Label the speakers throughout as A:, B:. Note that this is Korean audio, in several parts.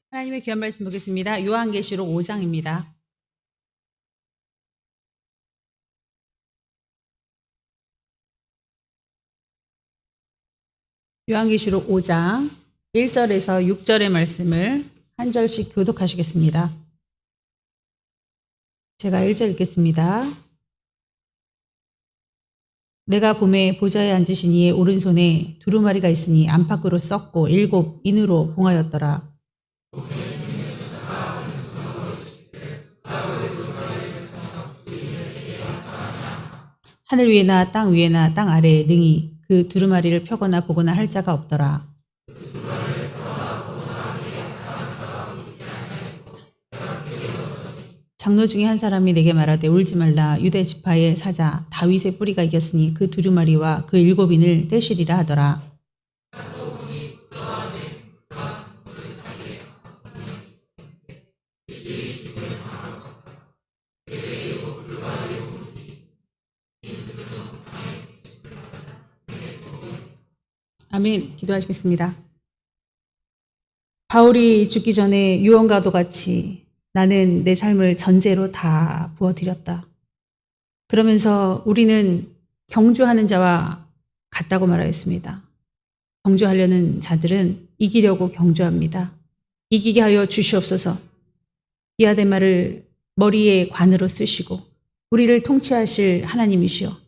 A: 하나님의 귀한 말씀 보겠습니다. 요한계시록 5장입니다. 요한계시록 5장 1절에서 6절의 말씀을 한 절씩 교독하시겠습니다. 제가 1절 읽겠습니다. 내가 봄에 보좌에 앉으신 이의 오른손에 두루마리가 있으니 안팎으로 썩고 7 인으로 봉하였더라. 하늘 위에나 땅 위에나 땅 아래에 능히 그 두루마리를 펴거나 보거나 할 자가 없더라. 장로 중에 한 사람이 내게 말하되 울지 말라. 유대 지파의 사자 다윗의 뿌리가 이겼으니 그 두루마리와 그 7 인을 떼시리라 하더라. 아멘. 기도하시겠습니다. 바울이 죽기 전에 유언과도 같이 나는 내 삶을 전제로 다 부어드렸다. 그러면서 우리는 경주하는 자와 같다고 말하였습니다. 경주하려는 자들은 이기려고 경주합니다. 이기게 하여 주시옵소서. 디아데마를 머리에 관으로 쓰시고 우리를 통치하실 하나님이시여,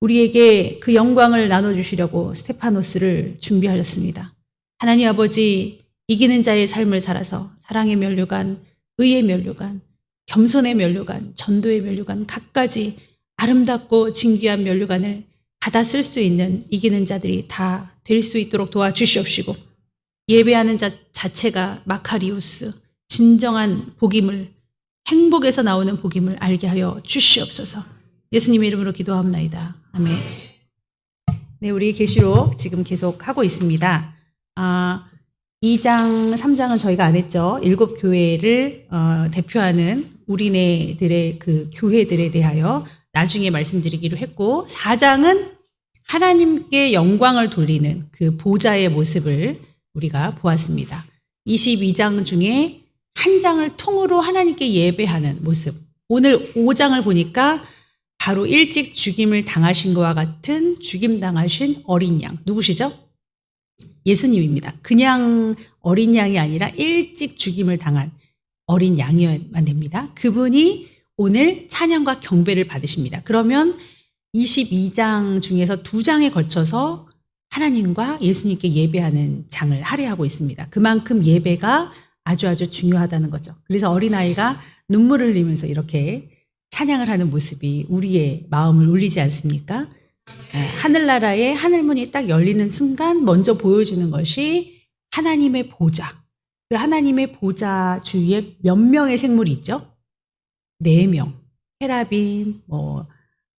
A: 우리에게 그 영광을 나눠주시려고 스테파노스를 준비하셨습니다. 하나님 아버지, 이기는 자의 삶을 살아서 사랑의 면류관, 의의 면류관, 겸손의 면류관, 전도의 면류관, 갖가지 아름답고 진귀한 면류관을 받아 쓸 수 있는 이기는 자들이 다 될 수 있도록 도와주시옵시고, 예배하는 자 자체가 마카리우스, 진정한 복임을, 행복에서 나오는 복임을 알게 하여 주시옵소서. 예수님의 이름으로 기도합나이다. 아멘. 네, 우리 계시록 지금 계속 하고 있습니다. 2장, 3장은 저희가 안 했죠. 7 교회를 대표하는 우리네들의 그 교회들에 대하여 나중에 말씀드리기로 했고, 4장은 하나님께 영광을 돌리는 그 보좌의 모습을 우리가 보았습니다. 22장 중에 한 장을 통으로 하나님께 예배하는 모습. 오늘 5장을 보니까 바로 일찍 죽임을 당하신 것과 같은 죽임 당하신 어린 양. 누구시죠? 예수님입니다. 그냥 어린 양이 아니라 일찍 죽임을 당한 어린 양이어야만 됩니다. 그분이 오늘 찬양과 경배를 받으십니다. 그러면 22장 중에서 2장에 걸쳐서 하나님과 예수님께 예배하는 장을 할애하고 있습니다. 그만큼 예배가 아주 중요하다는 거죠. 그래서 어린아이가 눈물을 흘리면서 이렇게 찬양을 하는 모습이 우리의 마음을 울리지 않습니까? 하늘나라의 하늘문이 딱 열리는 순간 먼저 보여주는 것이 하나님의 보좌. 그 하나님의 보좌 주위에 몇 명의 생물이 있죠? 4명. 헤라빔,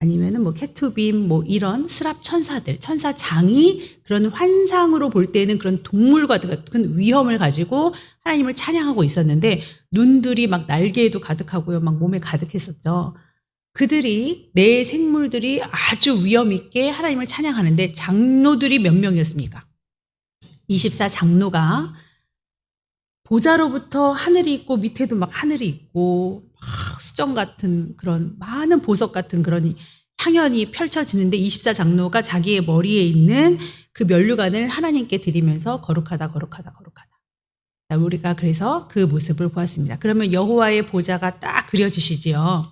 A: 아니면은 케투빔, 이런 스랍 천사들, 천사장이 그런 환상으로 볼 때는 그런 동물과 같은 위험을 가지고 하나님을 찬양하고 있었는데, 눈들이 막 날개에도 가득하고요, 막 몸에 가득했었죠. 그들이, 내 생물들이 아주 위험 있게 하나님을 찬양하는데, 장로들이 몇 명이었습니까? 24장로가 보좌로부터 하늘이 있고 밑에도 막 하늘이 있고 막 수정 같은 그런 많은 보석 같은 그런 향연이 펼쳐지는데, 24장로가 자기의 머리에 있는 그 면류관을 하나님께 드리면서 거룩하다. 우리가 그래서 그 모습을 보았습니다. 그러면 여호와의 보좌가 딱 그려지시지요.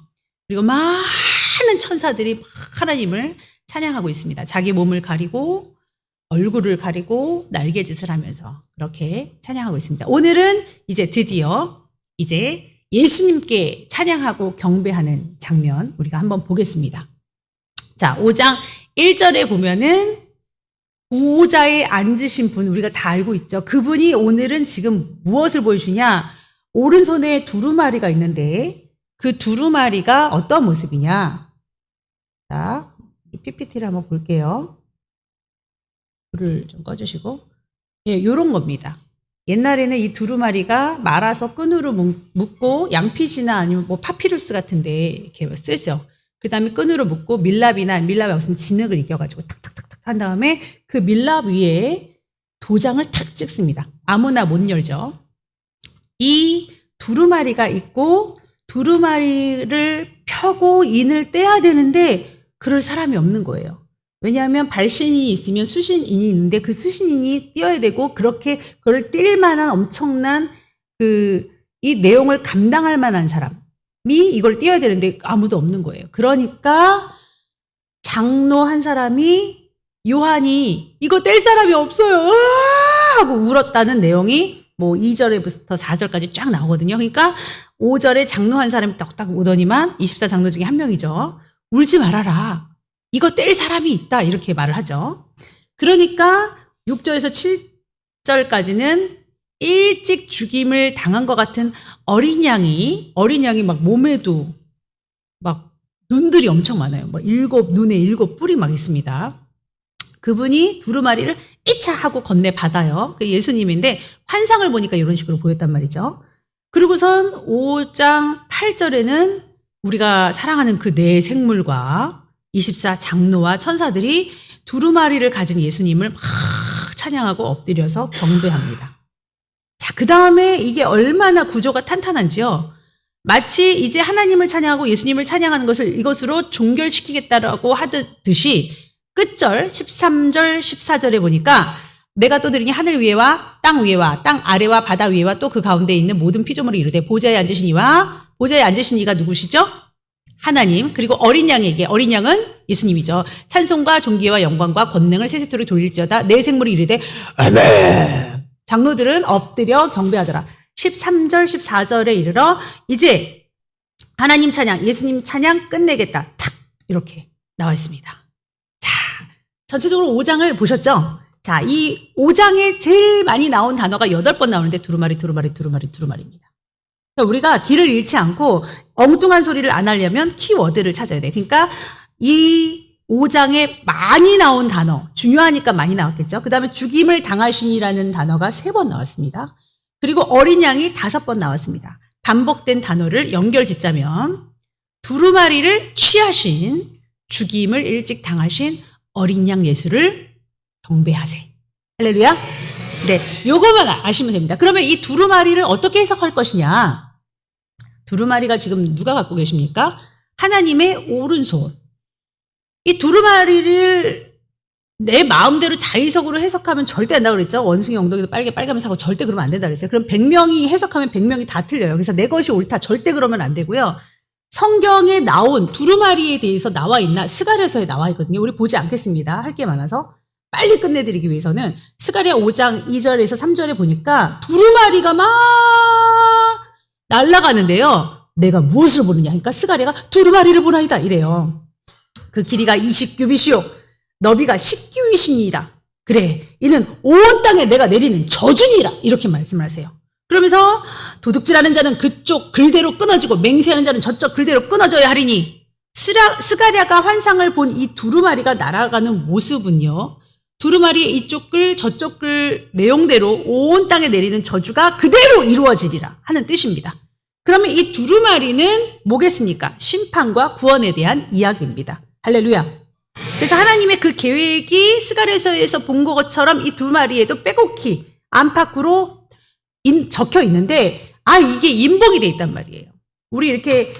A: 그리고 많은 천사들이 막 하나님을 찬양하고 있습니다. 자기 몸을 가리고 얼굴을 가리고 날개짓을 하면서 그렇게 찬양하고 있습니다. 오늘은 이제 드디어 예수님께 찬양하고 경배하는 장면 우리가 한번 보겠습니다. 자, 5장 1절에 보면은 보좌에 앉으신 분 우리가 다 알고 있죠. 그분이 오늘은 지금 무엇을 보여주냐? 오른손에 두루마리가 있는데 그 두루마리가 어떤 모습이냐? 자, PPT를 한번 볼게요. 불을 좀 꺼주시고. 예, 요런 겁니다. 옛날에는 이 두루마리가 말아서 끈으로 묶고 양피지나 아니면 파피루스 같은데 이렇게 쓰죠. 그 다음에 끈으로 묶고 밀랍이 없으면 진흙을 이겨가지고 탁탁탁탁 한 다음에 그 밀랍 위에 도장을 탁 찍습니다. 아무나 못 열죠. 이 두루마리가 있고 두루마리를 펴고 인을 떼야 되는데 그럴 사람이 없는 거예요. 왜냐하면 발신인이 있으면 수신인이 있는데 그 수신인이 띄어야 되고 그렇게 그걸 뛸 만한 엄청난 이 내용을 감당할 만한 사람이 이걸 띄어야 되는데 아무도 없는 거예요. 그러니까 장로 한 사람이 요한이 이거 뗄 사람이 없어요 하고 울었다는 내용이 뭐 2절에부터 4절까지 쫙 나오거든요. 그러니까 5절에 장로 한 사람이 딱딱 오더니만 24장로 중에 한 명이죠. 울지 말아라. 이거 뗄 사람이 있다. 이렇게 말을 하죠. 그러니까 6절에서 7절까지는 일찍 죽임을 당한 것 같은 어린 양이 막 몸에도 막 눈들이 엄청 많아요. 뭐 눈에 7뿔이 막 있습니다. 그분이 두루마리를 이차 하고 건네받아요. 그 예수님인데 환상을 보니까 이런 식으로 보였단 말이죠. 그리고선 5장 8절에는 우리가 사랑하는 그 네 생물과 24장로와 천사들이 두루마리를 가진 예수님을 막 찬양하고 엎드려서 경배합니다. 자, 그 다음에 이게 얼마나 구조가 탄탄한지요. 마치 이제 하나님을 찬양하고 예수님을 찬양하는 것을 이것으로 종결시키겠다라고 하듯이 끝절 13절 14절에 보니까 내가 또 들으니 하늘 위에와 땅 위에와 땅 아래와 바다 위에와 또 그 가운데 있는 모든 피조물이 이르되 보좌에 앉으신 이와 보좌에 앉으신 이가 누구시죠? 하나님. 그리고 어린 양에게 어린 양은 예수님이죠. 찬송과 존귀와 영광과 권능을 세세토록 돌릴지어다. 내 생물이 이르되 아멘. 장로들은 엎드려 경배하더라. 13절 14절에 이르러 이제 하나님 찬양 예수님 찬양 끝내겠다. 탁 이렇게 나와 있습니다. 자, 전체적으로 5장을 보셨죠? 자, 이 5장에 제일 많이 나온 단어가 8번 나오는데 두루마리입니다. 그러니까 우리가 길을 잃지 않고 엉뚱한 소리를 안 하려면 키워드를 찾아야 돼. 그러니까 이 5장에 많이 나온 단어, 중요하니까 많이 나왔겠죠. 그 다음에 죽임을 당하시니라는 단어가 3번 나왔습니다. 그리고 어린 양이 5번 나왔습니다. 반복된 단어를 연결 짓자면 두루마리를 취하신 죽임을 일찍 당하신 어린 양 예수를 경배하세. 할렐루야. 네, 요거만 아시면 됩니다. 그러면 이 두루마리를 어떻게 해석할 것이냐? 두루마리가 지금 누가 갖고 계십니까? 하나님의 오른손. 이 두루마리를 내 마음대로 자의적으로 해석하면 절대 안 된다고 그랬죠. 원숭이 엉덩이도 빨개면서 하고 절대 그러면 안 된다고 그랬어요. 그럼 100명이 해석하면 100명이 다 틀려요. 그래서 내 것이 옳다. 절대 그러면 안 되고요. 성경에 나온 두루마리에 대해서 나와 있나? 스가랴서에 나와 있거든요. 우리 보지 않겠습니다. 할 게 많아서. 빨리 끝내드리기 위해서는 스가랴 5장 2절에서 3절에 보니까 두루마리가 막 날아가는데요. 내가 무엇을 보느냐? 그러니까 스가랴가 두루마리를 보나이다 이래요. 그 길이가 20규빗이요. 너비가 10규빗이니라. 그래, 이는 온 땅에 내가 내리는 저주니라. 이렇게 말씀을 하세요. 그러면서 도둑질하는 자는 그쪽 글대로 끊어지고 맹세하는 자는 저쪽 글대로 끊어져야 하리니 스가랴가 환상을 본 이 두루마리가 날아가는 모습은요. 두루마리의 이쪽 글 저쪽 글 내용대로 온 땅에 내리는 저주가 그대로 이루어지리라 하는 뜻입니다. 그러면 이 두루마리는 뭐겠습니까? 심판과 구원에 대한 이야기입니다. 할렐루야. 그래서 하나님의 그 계획이 스가랴서에서 본 것처럼 이 두루마리에도 빼곡히 안팎으로 적혀 있는데 이게 인봉이 돼 있단 말이에요. 우리 이렇게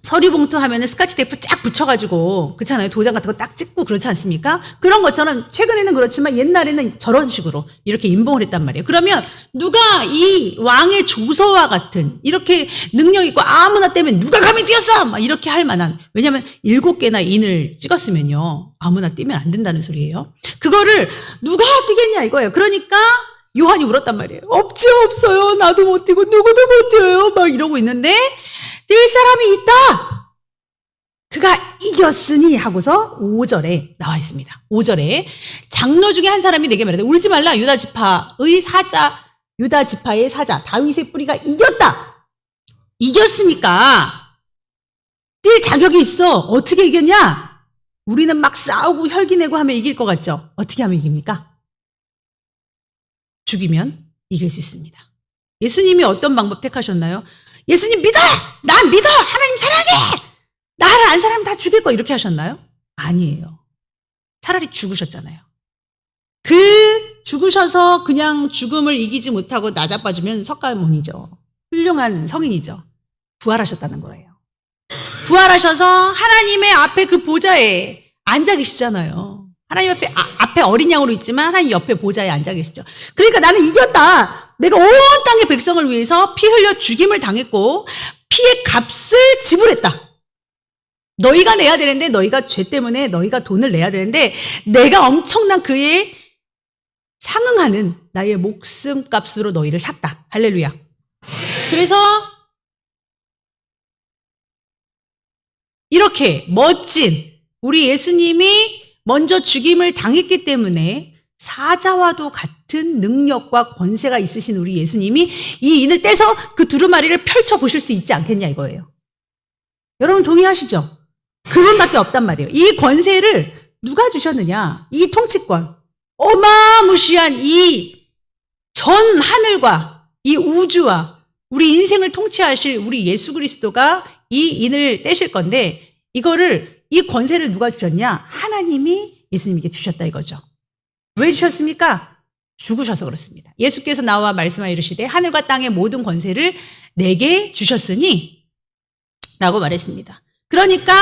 A: 서류봉투 하면은 스카치 테이프 쫙 붙여가지고, 그렇잖아요. 도장 같은 거 딱 찍고 그렇지 않습니까? 그런 것처럼 최근에는 그렇지만 옛날에는 저런 식으로 이렇게 인봉을 했단 말이에요. 그러면 누가 이 왕의 조서와 같은 이렇게 능력 있고 아무나 떼면 누가 감히 띄었어! 막 이렇게 할 만한, 왜냐면 7개나 인을 찍었으면요. 아무나 띄면 안 된다는 소리예요. 그거를 누가 띄겠냐 이거예요. 그러니까 요한이 울었단 말이에요. 없어요. 나도 못 띄고 누구도 못 띄어요. 막 이러고 있는데 뛸 사람이 있다. 그가 이겼으니 하고서 5절에 나와 있습니다. 5절에 장로 중에 한 사람이 내게 말하되 울지 말라. 유다 지파의 사자 다윗의 뿌리가 이겼다. 이겼으니까 뛸 자격이 있어. 어떻게 이겼냐? 우리는 막 싸우고 혈기 내고 하면 이길 것 같죠? 어떻게 하면 이깁니까? 죽이면 이길 수 있습니다. 예수님이 어떤 방법 택하셨나요? 예수님 믿어! 난 믿어! 하나님 사랑해! 나를 안 사람은 다 죽일 거 이렇게 하셨나요? 아니에요. 차라리 죽으셨잖아요. 그 죽으셔서 그냥 죽음을 이기지 못하고 나자빠지면 석가모니죠. 훌륭한 성인이죠. 부활하셨다는 거예요. 부활하셔서 하나님의 앞에 그 보좌에 앉아 계시잖아요. 하나님 앞에 어린 양으로 있지만 하나님 옆에 보좌에 앉아 계시죠. 그러니까 나는 이겼다. 내가 온 땅의 백성을 위해서 피 흘려 죽임을 당했고 피의 값을 지불했다. 너희가 내야 되는데 너희가 죄 때문에 너희가 돈을 내야 되는데 내가 엄청난 그에 상응하는 나의 목숨값으로 너희를 샀다. 할렐루야. 그래서 이렇게 멋진 우리 예수님이 먼저 죽임을 당했기 때문에 사자와도 같은 능력과 권세가 있으신 우리 예수님이 이 인을 떼서 그 두루마리를 펼쳐보실 수 있지 않겠냐 이거예요. 여러분 동의하시죠? 그분밖에 없단 말이에요. 이 권세를 누가 주셨느냐? 이 통치권. 어마무시한 이 전 하늘과 이 우주와 우리 인생을 통치하실 우리 예수 그리스도가 이 인을 떼실 건데 이 권세를 누가 주셨냐? 하나님이 예수님에게 주셨다 이거죠. 왜 주셨습니까? 죽으셔서 그렇습니다. 예수께서 나와 말씀하여 이르시되 하늘과 땅의 모든 권세를 내게 주셨으니 라고 말했습니다. 그러니까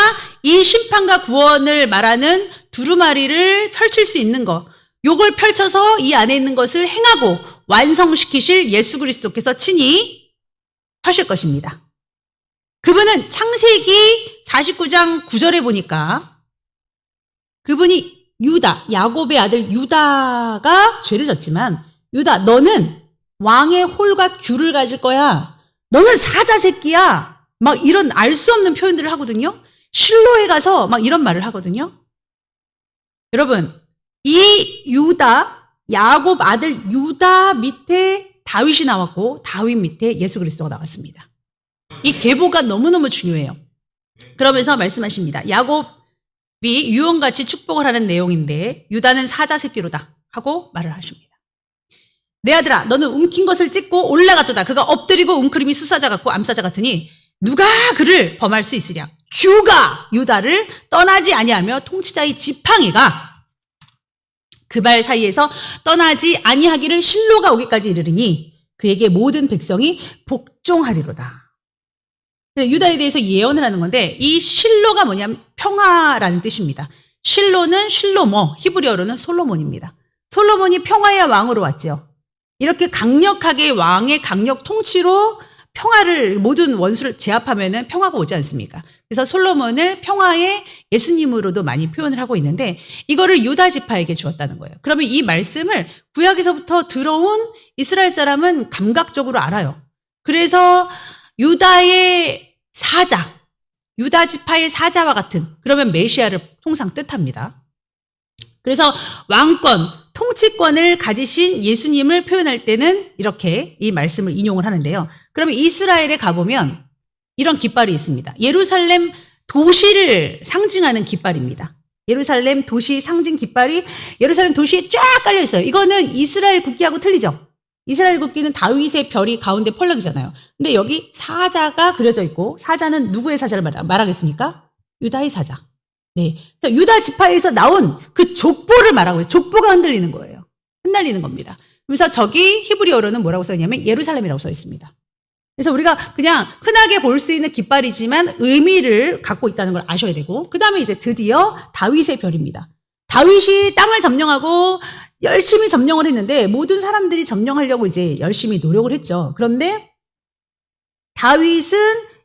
A: 이 심판과 구원을 말하는 두루마리를 펼칠 수 있는 것, 요걸 펼쳐서 이 안에 있는 것을 행하고 완성시키실 예수 그리스도께서 친히 하실 것입니다. 그분은 창세기 49장 9절에 보니까 그분이 유다, 야곱의 아들 유다가 죄를 졌지만 유다 너는 왕의 홀과 귤을 가질 거야. 너는 사자 새끼야. 막 이런 알 수 없는 표현들을 하거든요. 실로에 가서 막 이런 말을 하거든요. 여러분 이 유다, 야곱 아들 유다 밑에 다윗이 나왔고 다윗 밑에 예수 그리스도가 나왔습니다. 이 계보가 너무너무 중요해요. 그러면서 말씀하십니다. 야곱이 유언같이 축복을 하는 내용인데 유다는 사자 새끼로다 하고 말을 하십니다. 내 아들아 너는 움킨 것을 찢고 올라갔도다. 그가 엎드리고 웅크림이 수사자 같고 암사자 같으니 누가 그를 범할 수 있으랴. 규가 유다를 떠나지 아니하며 통치자의 지팡이가 그 발 사이에서 떠나지 아니하기를 실로가 오기까지 이르리니 그에게 모든 백성이 복종하리로다. 유다에 대해서 예언을 하는 건데 이 실로가 뭐냐면 평화라는 뜻입니다. 실로는 실로모, 히브리어로는 솔로몬입니다. 솔로몬이 평화의 왕으로 왔죠. 이렇게 강력하게 왕의 강력 통치로 평화를 모든 원수를 제압하면은 평화가 오지 않습니까? 그래서 솔로몬을 평화의 예수님으로도 많이 표현을 하고 있는데 이거를 유다 지파에게 주었다는 거예요. 그러면 이 말씀을 구약에서부터 들어온 이스라엘 사람은 감각적으로 알아요. 그래서 유다의 사자, 유다 지파의 사자와 같은 그러면 메시아를 통상 뜻합니다. 그래서 왕권, 통치권을 가지신 예수님을 표현할 때는 이렇게 이 말씀을 인용을 하는데요. 그러면 이스라엘에 가보면 이런 깃발이 있습니다. 예루살렘 도시를 상징하는 깃발입니다. 예루살렘 도시 상징 깃발이 예루살렘 도시에 쫙 깔려 있어요. 이거는 이스라엘 국기하고 틀리죠. 이스라엘 국기는 다윗의 별이 가운데 펄럭이잖아요. 근데 여기 사자가 그려져 있고 사자는 누구의 사자를 말하겠습니까? 유다의 사자. 네, 유다 지파에서 나온 그 족보를 말하고 있어요. 족보가 흔들리는 거예요. 흩날리는 겁니다. 그래서 저기 히브리어로는 뭐라고 써 있냐면 예루살렘이라고 써 있습니다. 그래서 우리가 그냥 흔하게 볼 수 있는 깃발이지만 의미를 갖고 있다는 걸 아셔야 되고 그 다음에 이제 드디어 다윗의 별입니다. 다윗이 땅을 점령하고 열심히 점령을 했는데 모든 사람들이 점령하려고 이제 열심히 노력을 했죠. 그런데 다윗은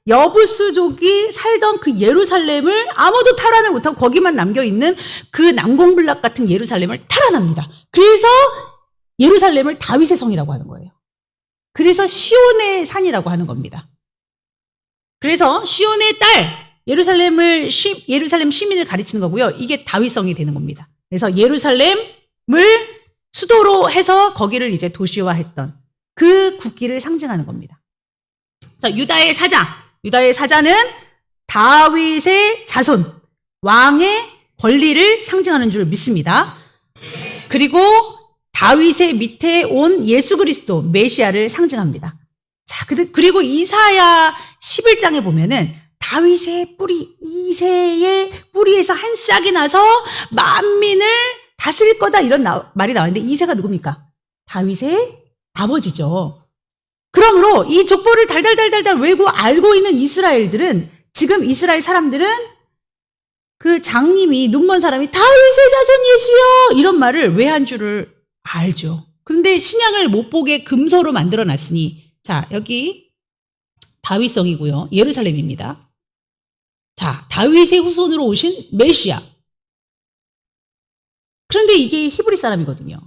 A: 여부수족이 살던 그 예루살렘을 아무도 탈환을 못하고 거기만 남겨있는 그 난공불락 같은 예루살렘을 탈환합니다. 그래서 예루살렘을 다윗의 성이라고 하는 거예요. 그래서 시온의 산이라고 하는 겁니다. 그래서 시온의 딸 예루살em 시민을 가리치는 거고요. 이게 다윗성이 되는 겁니다. 그래서 예루살렘을 수도로 해서 거기를 이제 도시화했던 그 국기를 상징하는 겁니다. 그래서 유다의 사자는 다윗의 자손, 왕의 권리를 상징하는 줄 믿습니다. 그리고 다윗의 밑에 온 예수 그리스도, 메시아를 상징합니다. 자, 그리고 이사야 11장에 보면은 다윗의 뿌리, 이새의 뿌리에서 한 싹이 나서 만민을 다스릴 거다 이런 말이 나왔는데 이새가 누굽니까? 다윗의 아버지죠. 그러므로 이 족보를 달달달달달 외고 알고 있는 이스라엘들은 지금 이스라엘 사람들은 그 장님이 눈먼 사람이 다윗의 자손 예수여 이런 말을 왜 한 줄을 알죠. 그런데 신약을 못 보게 금서로 만들어 놨으니 자 여기 다윗성이고요. 예루살렘입니다. 자 다윗의 후손으로 오신 메시아. 그런데 이게 히브리 사람이거든요.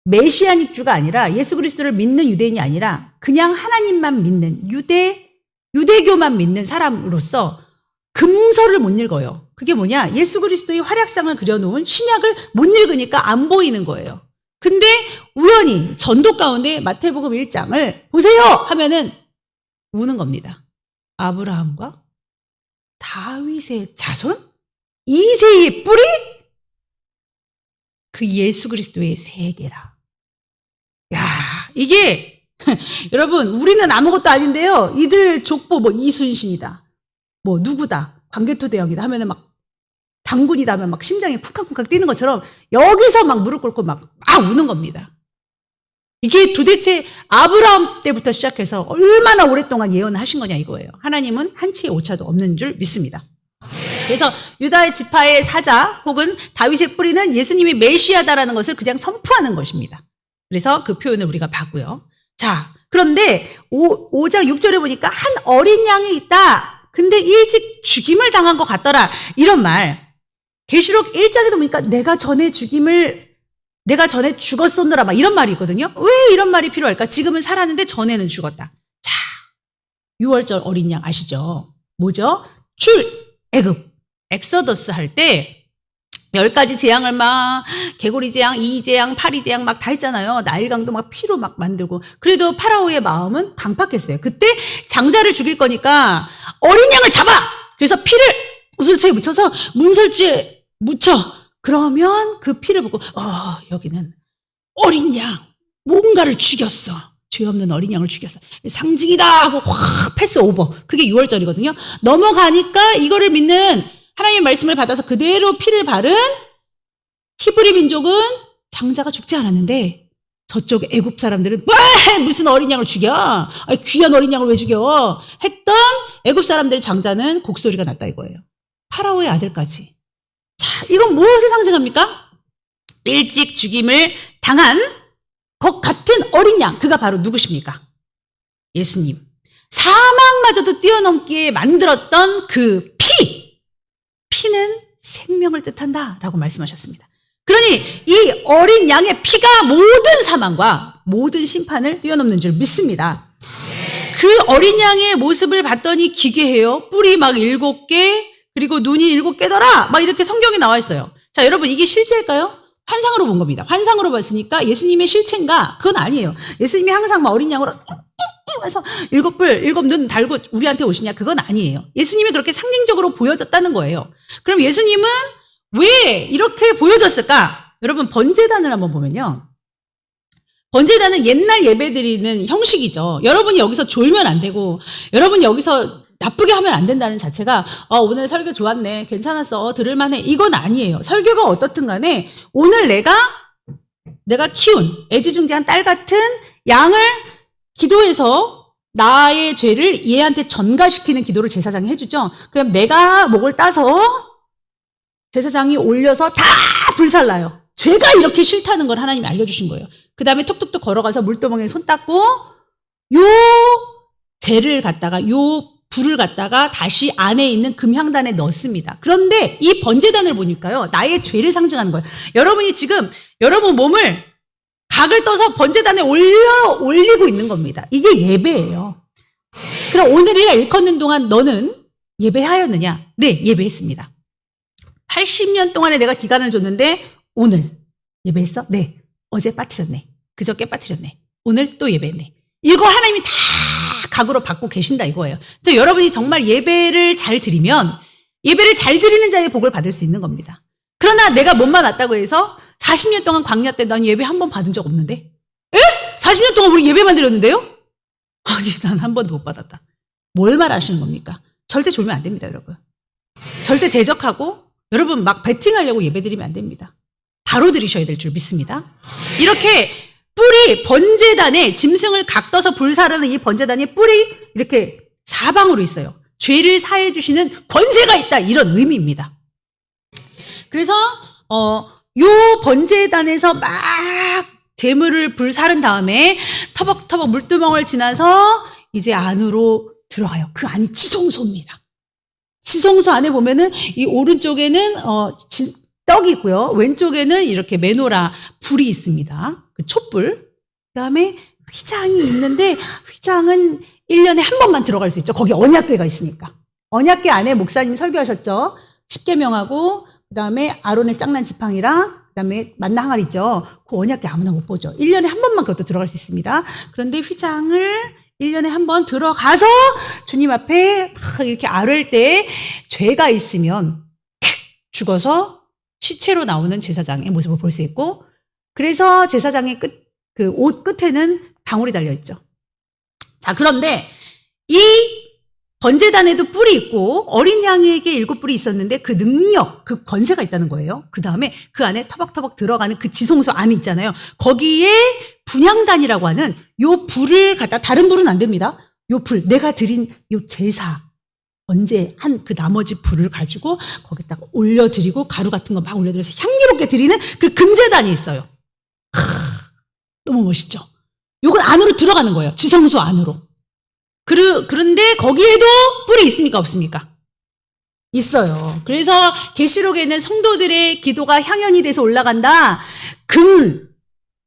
A: 메시아닉 주가 아니라 예수 그리스도를 믿는 유대인이 아니라 그냥 하나님만 믿는 유대교만 믿는 사람으로서 금서를 못 읽어요. 그게 뭐냐? 예수 그리스도의 활약상을 그려놓은 신약을 못 읽으니까 안 보이는 거예요. 근데 우연히 전도 가운데 마태복음 1장을 보세요 하면은 우는 겁니다. 아브라함과 다윗의 자손? 이새의 뿌리? 그 예수 그리스도의 세계라. 야, 이게 여러분 우리는 아무것도 아닌데요. 이들 족보 뭐 이순신이다. 뭐 누구다. 광개토대왕이다 하면은 막 당군이다 하면 막 심장이 쿵쾅쿵쾅 뛰는 것처럼 여기서 막 무릎 꿇고 막 우는 겁니다. 이게 도대체 아브라함 때부터 시작해서 얼마나 오랫동안 예언을 하신 거냐 이거예요. 하나님은 한치의 오차도 없는 줄 믿습니다. 그래서 유다의 지파의 사자 혹은 다윗의 뿌리는 예수님이 메시아다라는 것을 그냥 선포하는 것입니다. 그래서 그 표현을 우리가 봤고요. 자, 그런데 5장 6절에 보니까 한 어린 양이 있다. 근데 일찍 죽임을 당한 것 같더라. 이런 말. 계시록 1장에도 보니까 내가 전에 죽었었노라 막 이런 말이 있거든요. 왜 이런 말이 필요할까? 지금은 살았는데 전에는 죽었다. 자, 6월절 어린 양 아시죠? 뭐죠? 애굽, 엑소더스 할 때 10가지 재앙을 막 개구리 재앙, 이 재앙, 파리 재앙 막 다 했잖아요. 나일강도 막 피로 막 만들고. 그래도 파라오의 마음은 강팍했어요. 그때 장자를 죽일 거니까 어린 양을 잡아! 그래서 피를 우슬초에 묻혀서 문설주에 묻혀. 그러면 그 피를 보고 여기는 어린 양, 뭔가를 죽였어. 죄 없는 어린 양을 죽였어. 상징이다 하고 확 패스 오버. 그게 6월절이거든요. 넘어가니까 이거를 믿는 하나님의 말씀을 받아서 그대로 피를 바른 히브리 민족은 장자가 죽지 않았는데 저쪽 애굽 사람들은 왜 무슨 어린 양을 죽여? 귀한 어린 양을 왜 죽여? 했던 애굽 사람들의 장자는 곡소리가 났다 이거예요. 파라오의 아들까지. 자, 이건 무엇을 상징합니까? 일찍 죽임을 당한 것 같은 어린 양. 그가 바로 누구십니까? 예수님. 사망마저도 뛰어넘기에 만들었던 그 피는 생명을 뜻한다 라고 말씀하셨습니다. 그러니 이 어린 양의 피가 모든 사망과 모든 심판을 뛰어넘는 줄 믿습니다. 그 어린 양의 모습을 봤더니 기괴해요. 뿔이 막 7개 그리고 눈이 7개더라 막 이렇게 성경에 나와 있어요. 자, 여러분 이게 실제일까요? 환상으로 본 겁니다. 환상으로 봤으니까 예수님의 실체인가? 그건 아니에요. 예수님이 항상 막 어린 양으로 해서 7뿔, 7눈 달고 우리한테 오시냐? 그건 아니에요. 예수님이 그렇게 상징적으로 보여졌다는 거예요. 그럼 예수님은 왜 이렇게 보여졌을까? 여러분 번제단을 한번 보면요. 번제단은 옛날 예배드리는 형식이죠. 여러분이 여기서 졸면 안 되고 여러분이 여기서 나쁘게 하면 안 된다는 자체가 오늘 설교 좋았네. 괜찮았어. 들을만해. 이건 아니에요. 설교가 어떻든 간에 오늘 내가 키운 애지중지한 딸 같은 양을 기도해서 나의 죄를 얘한테 전가시키는 기도를 제사장이 해주죠. 그럼 내가 목을 따서 제사장이 올려서 다 불살라요. 죄가 이렇게 싫다는 걸 하나님이 알려주신 거예요. 그 다음에 톡톡톡 걸어가서 물도멍에 손 닦고 요 재를 갖다가 요 불을 갖다가 다시 안에 있는 금향단에 넣습니다. 그런데 이 번제단을 보니까요. 나의 죄를 상징하는 거예요. 여러분이 지금 여러분 몸을 각을 떠서 번제단에 올리고 있는 겁니다. 이게 예배예요. 그럼 오늘이라 일컫는 동안 너는 예배하였느냐? 네, 예배했습니다. 80년 동안에 내가 기간을 줬는데 오늘 예배했어? 네. 어제 빠뜨렸네. 그저께 빠뜨렸네. 오늘 또 예배했네. 이거 하나님이 다 각으로 받고 계신다 이거예요. 그래서 여러분이 정말 예배를 잘 드리면 예배를 잘 드리는 자의 복을 받을 수 있는 겁니다. 그러나 내가 몸만 왔다고 해서 40년 동안 광야 때 난 예배 한 번 받은 적 없는데? 에? 40년 동안 우리 예배만 드렸는데요? 아니 난 한 번도 못 받았다. 뭘 말하시는 겁니까? 절대 졸면 안 됩니다 여러분. 절대 대적하고 여러분 막 베팅하려고 예배드리면 안 됩니다. 바로 드리셔야 될 줄 믿습니다. 이렇게 뿔이 번제단에 짐승을 각떠서 불사르는 이 번제단의 뿔이 이렇게 사방으로 있어요. 죄를 사해 주시는 권세가 있다 이런 의미입니다. 그래서 요 번제단에서 막 재물을 불사른 다음에 터벅터벅 물두멍을 지나서 이제 안으로 들어가요. 그 안이 지성소입니다. 지성소 안에 보면은 이 오른쪽에는 떡이 있고요. 왼쪽에는 이렇게 메노라 불이 있습니다. 그 촛불. 그다음에 휘장이 있는데 휘장은 1년에 한 번만 들어갈 수 있죠. 거기 언약궤가 있으니까. 언약궤 안에 목사님이 설교하셨죠. 십계명하고 그다음에 아론의 쌍난 지팡이랑 그다음에 만나 항아리 있죠. 그 언약궤 아무나 못 보죠. 1년에 한 번만 그것도 들어갈 수 있습니다. 그런데 휘장을 1년에 한 번 들어가서 주님 앞에 막 이렇게 아뢰일 때 죄가 있으면 죽어서 시체로 나오는 제사장의 모습을 볼 수 있고, 그래서 제사장의 그 옷 끝에는 방울이 달려 있죠. 자, 그런데 이 번제단에도 뿔이 있고 어린 양에게 7뿔이 있었는데 그 능력, 그 권세가 있다는 거예요. 그 다음에 그 안에 터벅터벅 들어가는 그 지성소 안에 있잖아요. 거기에 분향단이라고 하는 요 불을 갖다, 다른 불은 안 됩니다. 요 불, 내가 드린 요 제사, 언제 한 그 나머지 불을 가지고 거기다가 올려드리고 가루 같은 거 막 올려드려서 향기롭게 드리는 그 금제단이 있어요. 너무 멋있죠? 요건 안으로 들어가는 거예요. 지성소 안으로. 그런데 거기에도 뿔이 있습니까? 없습니까? 있어요. 그래서 계시록에는 성도들의 기도가 향연이 돼서 올라간다.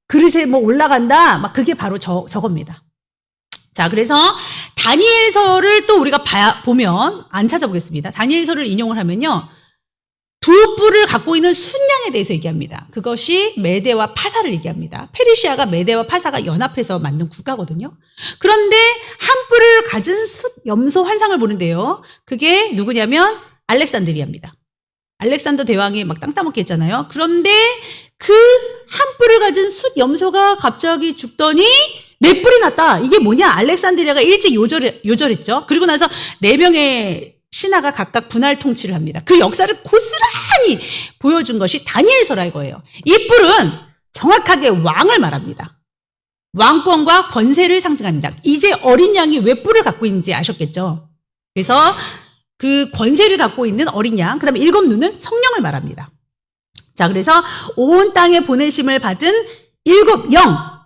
A: 그릇에 뭐 올라간다. 막 그게 바로 저겁니다. 자, 그래서 다니엘서를 또 우리가 보면 안 찾아보겠습니다. 다니엘서를 인용을 하면요. 두 뿔을 갖고 있는 순양에 대해서 얘기합니다. 그것이 메대와 파사를 얘기합니다. 페르시아가 메대와 파사가 연합해서 만든 국가거든요. 그런데 한 뿔을 가진 숫 염소 환상을 보는데요. 그게 누구냐면 알렉산드리아입니다. 알렉산더 대왕이 막 땅 따먹게 했잖아요. 그런데 그 한 뿔을 가진 숫 염소가 갑자기 죽더니 4뿔이 났다. 이게 뭐냐? 알렉산드리아가 일찍 요절했죠. 그리고 나서 4명의 신하가 각각 분할 통치를 합니다. 그 역사를 고스란히 보여준 것이 다니엘서라 이거예요. 이 뿔은 정확하게 왕을 말합니다. 왕권과 권세를 상징합니다. 이제 어린 양이 왜 뿔을 갖고 있는지 아셨겠죠? 그래서 그 권세를 갖고 있는 어린 양, 그 다음에 7눈은 성령을 말합니다. 자, 그래서 온 땅에 보내심을 받은 7 영,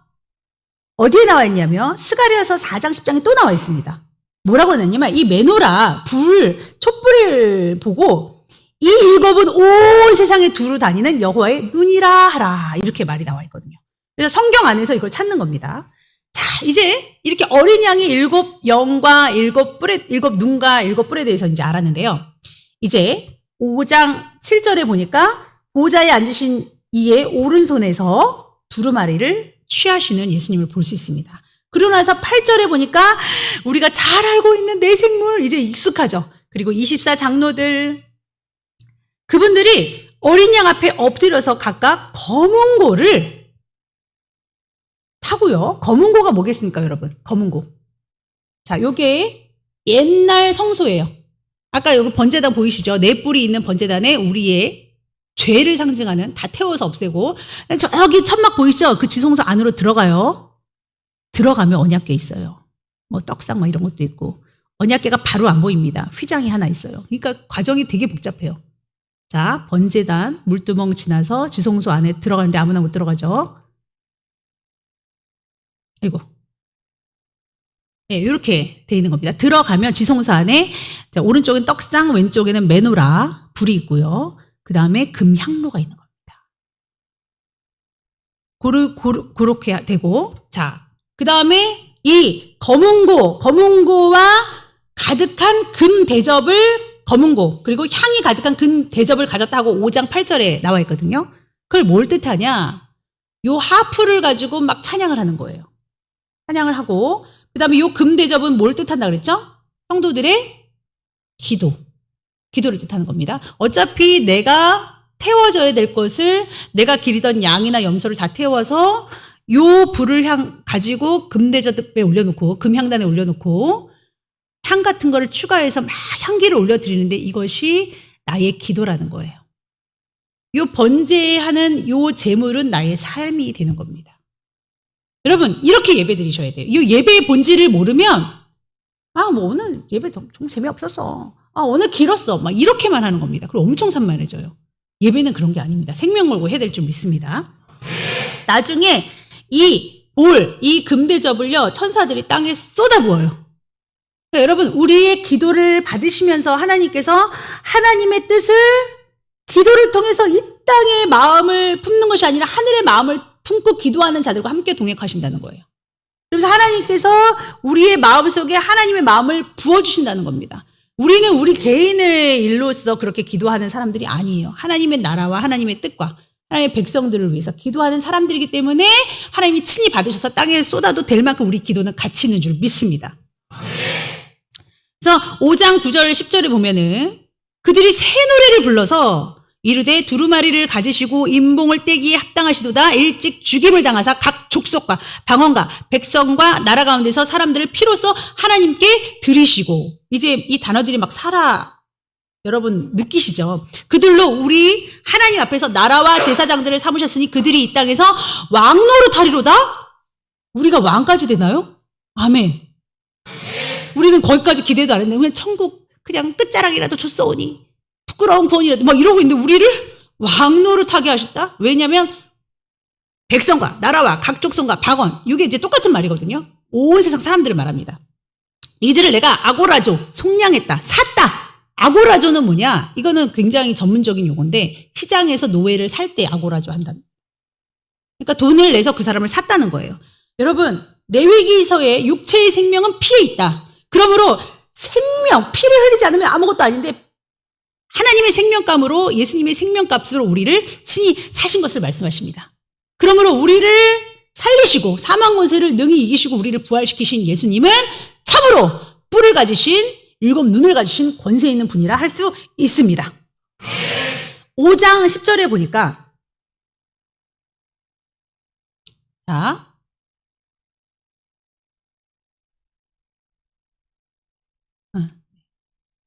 A: 어디에 나와 있냐면 스가랴서 4장 10장에 또 나와 있습니다. 뭐라고 했냐면 이 메노라 촛불을 보고 이 7은 온 세상에 두루 다니는 여호와의 눈이라 하라, 이렇게 말이 나와 있거든요. 그래서 성경 안에서 이걸 찾는 겁니다. 자, 이제 이렇게 어린 양의 7 영과 7 눈과 7 뿔에 대해서 이제 알았는데요. 이제 5장 7절에 보니까 보좌에 앉으신 이의 오른손에서 두루마리를 취하시는 예수님을 볼 수 있습니다. 그러고 나서 8절에 보니까 우리가 잘 알고 있는 내생물, 이제 익숙하죠. 그리고 24 장로들, 그분들이 어린 양 앞에 엎드려서 각각 검은고를 타고요. 검은고가 뭐겠습니까, 여러분? 검은고. 자, 요게 옛날 성소예요. 아까 여기 번제단 보이시죠? 4뿔이 있는 번제단에 우리의 죄를 상징하는, 다 태워서 없애고, 저기 천막 보이시죠? 그 지성소 안으로 들어가요. 들어가면 언약궤 있어요. 뭐 떡상 뭐 이런 것도 있고, 언약궤가 바로 안 보입니다. 휘장이 하나 있어요. 그러니까 과정이 되게 복잡해요. 자, 번제단 물두멍 지나서 지성소 안에 들어가는데 아무나 못 들어가죠. 아이고. 네, 이렇게 돼 있는 겁니다. 들어가면 지성소 안에, 자, 오른쪽엔 떡상, 왼쪽에는 메노라 불이 있고요. 그 다음에 금향로가 있는 겁니다. 그렇게 되고, 자, 그 다음에 이 검은고와 가득한 금 대접을, 검은고, 그리고 향이 가득한 금 대접을 가졌다고 5장 8절에 나와 있거든요. 그걸 뭘 뜻하냐? 요 하프를 가지고 막 찬양을 하는 거예요. 찬양을 하고, 그 다음에 요 금 대접은 뭘 뜻한다 그랬죠? 성도들의 기도를 뜻하는 겁니다. 어차피 내가 태워져야 될 것을, 내가 기르던 양이나 염소를 다 태워서 요 불을 가지고 금대접에 올려놓고, 금향단에 올려놓고, 향 같은 거를 추가해서 막 향기를 올려드리는데 이것이 나의 기도라는 거예요. 요 번제하는 요 재물은 나의 삶이 되는 겁니다. 여러분, 이렇게 예배 드리셔야 돼요. 이 예배의 본질을 모르면, 뭐 오늘 예배 좀 재미없었어. 오늘 길었어. 막 이렇게만 하는 겁니다. 그리고 엄청 산만해져요. 예배는 그런 게 아닙니다. 생명 걸고 해야 될 줄 믿습니다. 나중에 이 금대접을요, 천사들이 땅에 쏟아부어요. 그러니까 여러분, 우리의 기도를 받으시면서 하나님께서 하나님의 뜻을 기도를 통해서 이 땅의 마음을 품는 것이 아니라 하늘의 마음을 품고 기도하는 자들과 함께 동행하신다는 거예요. 그래서 하나님께서 우리의 마음속에 하나님의 마음을 부어주신다는 겁니다. 우리는 우리 개인의 일로서 그렇게 기도하는 사람들이 아니에요. 하나님의 나라와 하나님의 뜻과 하나님의 백성들을 위해서 기도하는 사람들이기 때문에 하나님이 친히 받으셔서 땅에 쏟아도 될 만큼 우리 기도는 가치 있는 줄 믿습니다. 그래서 5장 9절 10절에 보면은 그들이 새 노래를 불러서 이르되 두루마리를 가지시고 임봉을 떼기에 합당하시도다. 일찍 죽임을 당하사 각 족속과 방언과 백성과 나라 가운데서 사람들을 피로써 하나님께 드리시고. 이제 이 단어들이 막 여러분 느끼시죠? 그들로 우리 하나님 앞에서 나라와 제사장들을 삼으셨으니 그들이 이 땅에서 왕노릇하리로다. 우리가 왕까지 되나요? 아멘. 우리는 거기까지 기대도 안 했는데 그냥 천국 그냥 끝자락이라도 줬어오니 부끄러운 구원이라도 막 이러고 있는데 우리를 왕노릇하게 하셨다? 왜냐하면 백성과 나라와 각 족속과 방언, 이게 이제 똑같은 말이거든요. 온 세상 사람들을 말합니다. 이들을 내가 아고라조, 속량했다, 샀다. 아고라조는 뭐냐? 이거는 굉장히 전문적인 용어인데 시장에서 노예를 살 때 아고라조 한다. 그러니까 돈을 내서 그 사람을 샀다는 거예요. 여러분, 레위기서의 육체의 생명은 피에 있다. 그러므로 피를 흘리지 않으면 아무것도 아닌데 하나님의 생명감으로 예수님의 생명값으로 우리를 친히 사신 것을 말씀하십니다. 그러므로 우리를 살리시고 사망 권세를 능히 이기시고 우리를 부활시키신 예수님은 참으로 뿔을 가지신 7눈을 가지신 권세 있는 분이라 할 수 있습니다. 5장 10절에 보니까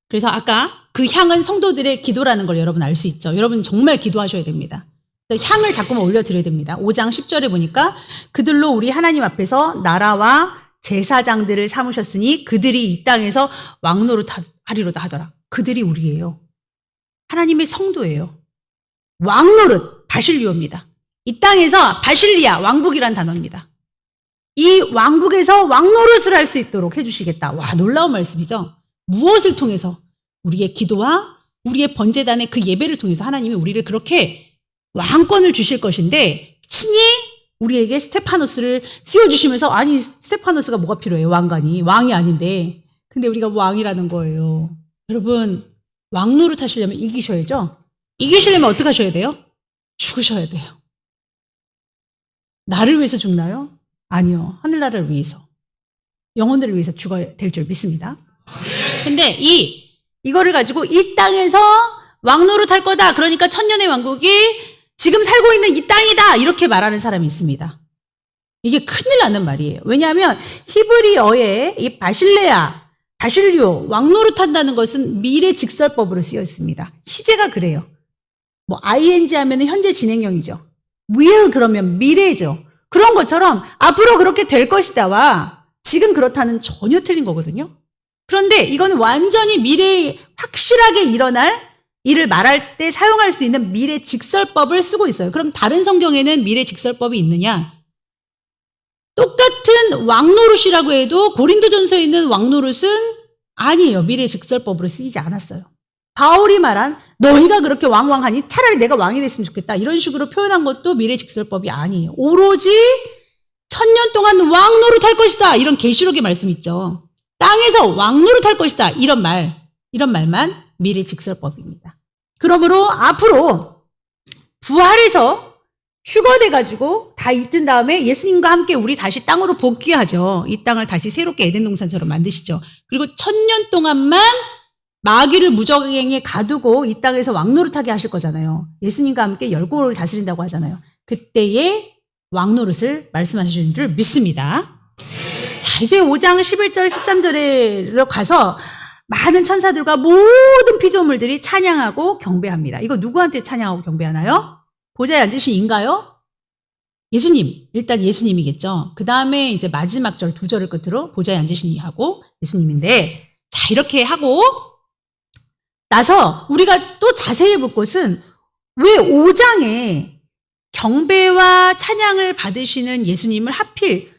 A: 그래서 아까 그 향은 성도들의 기도라는 걸 여러분 알 수 있죠. 여러분 정말 기도하셔야 됩니다. 향을 자꾸만 올려드려야 됩니다. 5장 10절에 보니까 그들로 우리 하나님 앞에서 나라와 제사장들을 삼으셨으니 그들이 이 땅에서 왕노릇하리로다 하더라. 그들이 우리예요. 하나님의 성도예요. 왕노릇, 바실리오입니다. 이 땅에서 바실리아, 왕국이란 단어입니다. 이 왕국에서 왕노릇을 할 수 있도록 해주시겠다. 와, 놀라운 말씀이죠. 무엇을 통해서? 우리의 기도와 우리의 번제단의 그 예배를 통해서 하나님이 우리를 그렇게 왕권을 주실 것인데 친히 우리에게 스테파노스를 씌워주시면서 아니 스테파노스가 뭐가 필요해요? 왕이 아닌데 근데 우리가 왕이라는 거예요. 여러분 왕노릇 하시려면 이기셔야죠. 이기시려면 어떻게 하셔야 돼요? 죽으셔야 돼요. 나를 위해서 죽나요? 아니요. 하늘나라를 위해서 영혼들을 위해서 죽어야 될 줄 믿습니다. 근데 이거를 가지고 이 땅에서 왕노릇 할 거다. 그러니까 천년의 왕국이 지금 살고 있는 이 땅이다. 이렇게 말하는 사람이 있습니다. 이게 큰일 나는 말이에요. 왜냐하면 히브리어에 이 바실리오, 왕노릇 한다는 것은 미래 직설법으로 쓰여 있습니다. 시제가 그래요. ing 하면 현재 진행형이죠. will 그러면 미래죠. 그런 것처럼 앞으로 그렇게 될 것이다와 지금 그렇다는 전혀 틀린 거거든요. 그런데 이거는 완전히 미래에 확실하게 일어날 일을 말할 때 사용할 수 있는 미래 직설법을 쓰고 있어요. 그럼 다른 성경에는 미래 직설법이 있느냐? 똑같은 왕노릇이라고 해도 고린도전서에 있는 왕노릇은 아니에요. 미래 직설법으로 쓰이지 않았어요. 바울이 말한 너희가 그렇게 왕왕하니 차라리 내가 왕이 됐으면 좋겠다. 이런 식으로 표현한 것도 미래 직설법이 아니에요. 오로지 1000년 동안 왕노릇 할 것이다. 이런 계시록의 말씀 있죠. 땅에서 왕노릇 할 것이다. 이런 말만 미래 직설법입니다. 그러므로 앞으로 부활해서 휴거돼가지고 다 있던 다음에 예수님과 함께 우리 다시 땅으로 복귀하죠. 이 땅을 다시 새롭게 에덴 동산처럼 만드시죠. 그리고 1000년 동안만 마귀를 무적행에 가두고 이 땅에서 왕노릇하게 하실 거잖아요. 예수님과 함께 열국을 다스린다고 하잖아요. 그때의 왕노릇을 말씀하시는 줄 믿습니다. 자, 이제 5장 11절 13절에 가서 많은 천사들과 모든 피조물들이 찬양하고 경배합니다. 이거 누구한테 찬양하고 경배하나요? 보좌에 앉으신 이인가요? 예수님, 일단 예수님이겠죠. 그 다음에 이제 마지막 절 2절을 끝으로 보좌에 앉으신 이하고 예수님인데, 자, 이렇게 하고 나서 우리가 또 자세히 볼 것은 왜 5장에 경배와 찬양을 받으시는 예수님을 하필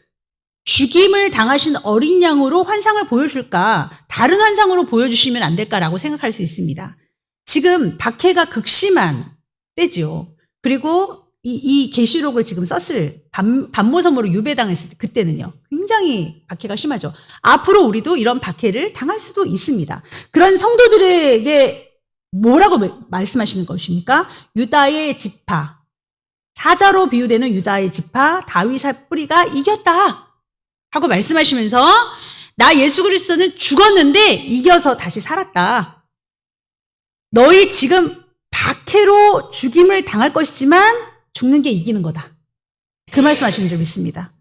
A: 죽임을 당하신 어린 양으로 환상을 보여줄까? 다른 환상으로 보여주시면 안 될까라고 생각할 수 있습니다. 지금 박해가 극심한 때죠. 그리고 이 계시록을 지금 썼을 반모섬으로 유배당했을 때 그때는요. 굉장히 박해가 심하죠. 앞으로 우리도 이런 박해를 당할 수도 있습니다. 그런 성도들에게 뭐라고 말씀하시는 것입니까? 유다의 지파, 사자로 비유되는 유다의 지파, 다윗의 뿌리가 이겼다 하고 말씀하시면서 나 예수 그리스도는 죽었는데 이겨서 다시 살았다. 너희 지금 박해로 죽임을 당할 것이지만 죽는 게 이기는 거다. 그 말씀하시는 줄 믿습니다.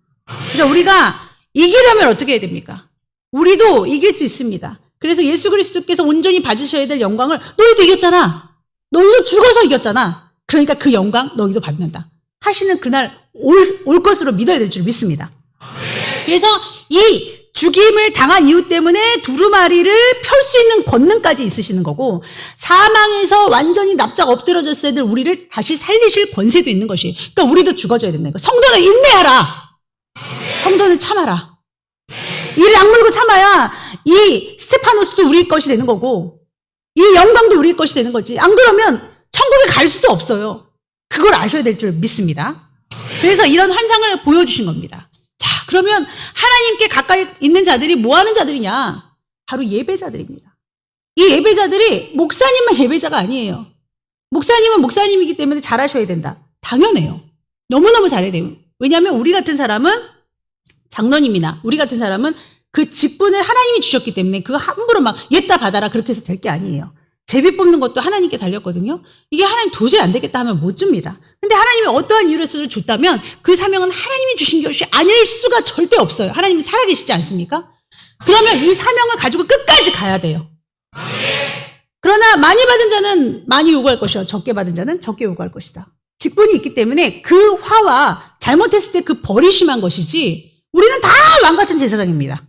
A: 그래서 우리가 이기려면 어떻게 해야 됩니까? 우리도 이길 수 있습니다. 그래서 예수 그리스도께서 온전히 받으셔야 될 영광을 너희도 이겼잖아. 너희도 죽어서 이겼잖아. 그러니까 그 영광 너희도 받는다. 하시는 그날 올 것으로 믿어야 될 줄 믿습니다. 그래서 이 죽임을 당한 이유 때문에 두루마리를 펼 수 있는 권능까지 있으시는 거고 사망에서 완전히 납작 엎드러졌어야 될 우리를 다시 살리실 권세도 있는 것이에요. 그러니까 우리도 죽어져야 된다는 거. 성도는 인내하라. 성도는 참아라. 이를 악물고 참아야 이 스테파노스도 우리 것이 되는 거고 이 영광도 우리 것이 되는 거지. 안 그러면 천국에 갈 수도 없어요. 그걸 아셔야 될 줄 믿습니다. 그래서 이런 환상을 보여주신 겁니다. 자, 그러면 하나님께 가까이 있는 자들이 뭐 하는 자들이냐? 바로 예배자들입니다. 이 예배자들이 목사님만 예배자가 아니에요. 목사님은 목사님이기 때문에 잘하셔야 된다. 당연해요. 너무너무 잘해야 돼요. 왜냐하면 우리 같은 사람은 장로님이나 우리 같은 사람은 그 직분을 하나님이 주셨기 때문에 그거 함부로 막 옛다 받아라 그렇게 해서 될 게 아니에요. 제비 뽑는 것도 하나님께 달렸거든요. 이게 하나님 도저히 안 되겠다 하면 못 줍니다. 근데 하나님이 어떠한 이유를 줬다면 그 사명은 하나님이 주신 것이 아닐 수가 절대 없어요. 하나님이 살아계시지 않습니까? 그러면 이 사명을 가지고 끝까지 가야 돼요. 그러나 많이 받은 자는 많이 요구할 것이요 적게 받은 자는 적게 요구할 것이다. 직분이 있기 때문에 그 화와 잘못했을 때 그 벌이 심한 것이지 우리는 다 왕같은 제사장입니다.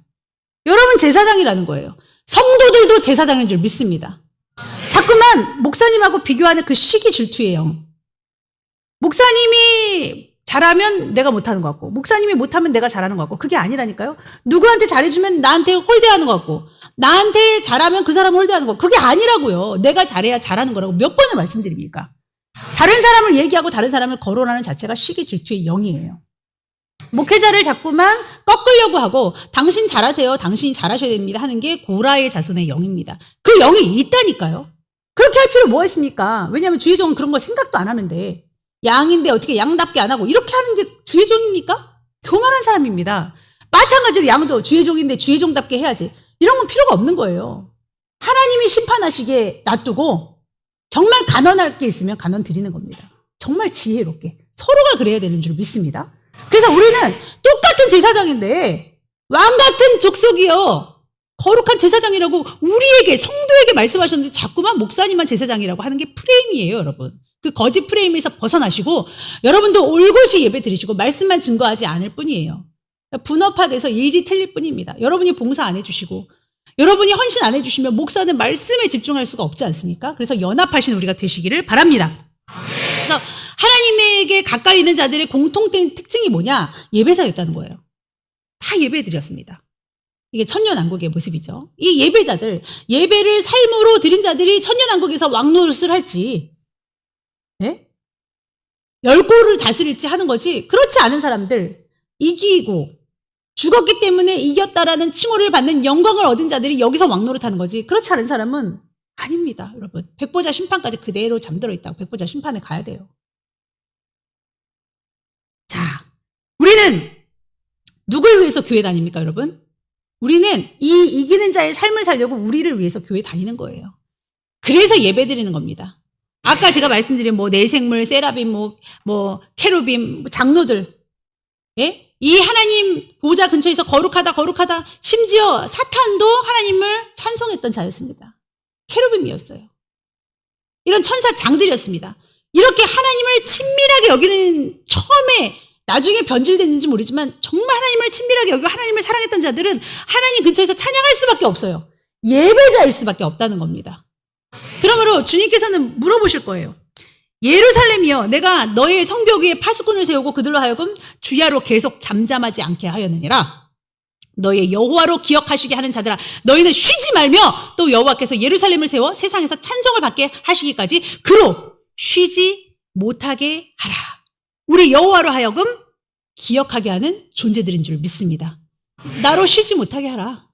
A: 여러분 제사장이라는 거예요. 성도들도 제사장인 줄 믿습니다. 자꾸만 목사님하고 비교하는 그 시기 질투예요. 목사님이 잘하면 내가 못하는 것 같고 목사님이 못하면 내가 잘하는 것 같고 그게 아니라니까요. 누구한테 잘해주면 나한테 홀대하는 것 같고 나한테 잘하면 그 사람 홀대하는 것 같고 그게 아니라고요. 내가 잘해야 잘하는 거라고 몇 번을 말씀드립니까? 다른 사람을 얘기하고 다른 사람을 거론하는 자체가 시기 질투의 영이에요. 목회자를 자꾸만 꺾으려고 하고 당신 잘하세요. 당신이 잘하셔야 됩니다. 하는 게 고라의 자손의 영입니다. 그 영이 있다니까요. 그렇게 할 필요 뭐가 있습니까? 왜냐하면 주의 종은 그런 거 생각도 안 하는데 양인데 어떻게 양답게 안 하고 이렇게 하는 게 주의 종입니까? 교만한 사람입니다. 마찬가지로 양도 주의 종인데 주의 종답게 해야지. 이런 건 필요가 없는 거예요. 하나님이 심판하시게 놔두고 정말 간언할 게 있으면 간언 드리는 겁니다. 정말 지혜롭게. 서로가 그래야 되는 줄 믿습니다. 그래서 우리는 똑같은 제사장인데 왕 같은 족속이요. 거룩한 제사장이라고 우리에게 성도에게 말씀하셨는데 자꾸만 목사님만 제사장이라고 하는 게 프레임이에요, 여러분. 그 거짓 프레임에서 벗어나시고 여러분도 올곧이 예배 드리시고 말씀만 증거하지 않을 뿐이에요. 분업화돼서 일이 틀릴 뿐입니다. 여러분이 봉사 안 해주시고 여러분이 헌신 안 해주시면 목사는 말씀에 집중할 수가 없지 않습니까? 그래서 연합하신 우리가 되시기를 바랍니다. 그래서 하나님에게 가까이 있는 자들의 공통된 특징이 뭐냐? 예배자였다는 거예요. 다 예배드렸습니다. 이게 천년왕국의 모습이죠. 이 예배자들, 예배를 삶으로 드린 자들이 천년왕국에서 왕노릇을 할지, 네? 열고를 다스릴지 하는 거지, 그렇지 않은 사람들, 이기고, 죽었기 때문에 이겼다라는 칭호를 받는 영광을 얻은 자들이 여기서 왕노릇 하는 거지, 그렇지 않은 사람은 아닙니다, 여러분. 백보자 심판까지 그대로 잠들어 있다고 백보자 심판에 가야 돼요. 자, 우리는 누굴 위해서 교회 다닙니까, 여러분? 우리는 이 이기는 자의 삶을 살려고 우리를 위해서 교회 다니는 거예요. 그래서 예배 드리는 겁니다. 아까 제가 말씀드린 내생물, 세라빔, 케루빔, 장로들, 예? 이 하나님 보좌 근처에서 거룩하다, 거룩하다. 심지어 사탄도 하나님을 찬송했던 자였습니다. 케루빔이었어요. 이런 천사 장들이었습니다. 이렇게 하나님을 친밀하게 여기는 처음에 나중에 변질됐는지 모르지만 정말 하나님을 친밀하게 여기고 하나님을 사랑했던 자들은 하나님 근처에서 찬양할 수밖에 없어요. 예배자일 수밖에 없다는 겁니다. 그러므로 주님께서는 물어보실 거예요. 예루살렘이여, 내가 너의 성벽 위에 파수꾼을 세우고 그들로 하여금 주야로 계속 잠잠하지 않게 하였느니라. 너의 여호와로 기억하시게 하는 자들아, 너희는 쉬지 말며 또 여호와께서 예루살렘을 세워 세상에서 찬송을 받게 하시기까지 그로 쉬지 못하게 하라. 우리 여호와로 하여금 기억하게 하는 존재들인 줄 믿습니다. 나로 쉬지 못하게 하라.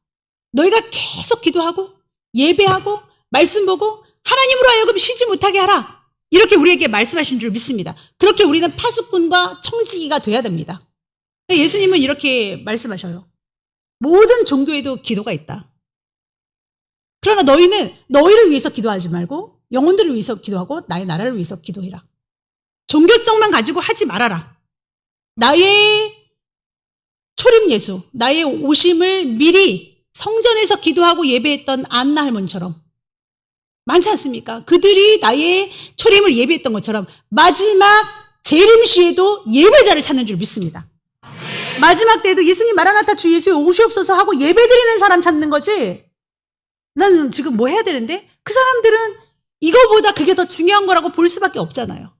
A: 너희가 계속 기도하고 예배하고 말씀 보고 하나님으로 하여금 쉬지 못하게 하라. 이렇게 우리에게 말씀하신 줄 믿습니다. 그렇게 우리는 파수꾼과 청지기가 돼야 됩니다. 예수님은 이렇게 말씀하셔요. 모든 종교에도 기도가 있다. 그러나 너희는 너희를 위해서 기도하지 말고 영혼들을 위해서 기도하고 나의 나라를 위해서 기도해라. 종교성만 가지고 하지 말아라. 나의 초림 예수, 나의 오심을 미리 성전에서 기도하고 예배했던 안나 할머니처럼 많지 않습니까? 그들이 나의 초림을 예배했던 것처럼 마지막 재림 시에도 예배자를 찾는 줄 믿습니다. 마지막 때에도 예수님 마라나타 주 예수여 오시옵소서 하고 예배드리는 사람 찾는 거지. 난 지금 뭐 해야 되는데? 그 사람들은 이거보다 그게 더 중요한 거라고 볼 수밖에 없잖아요.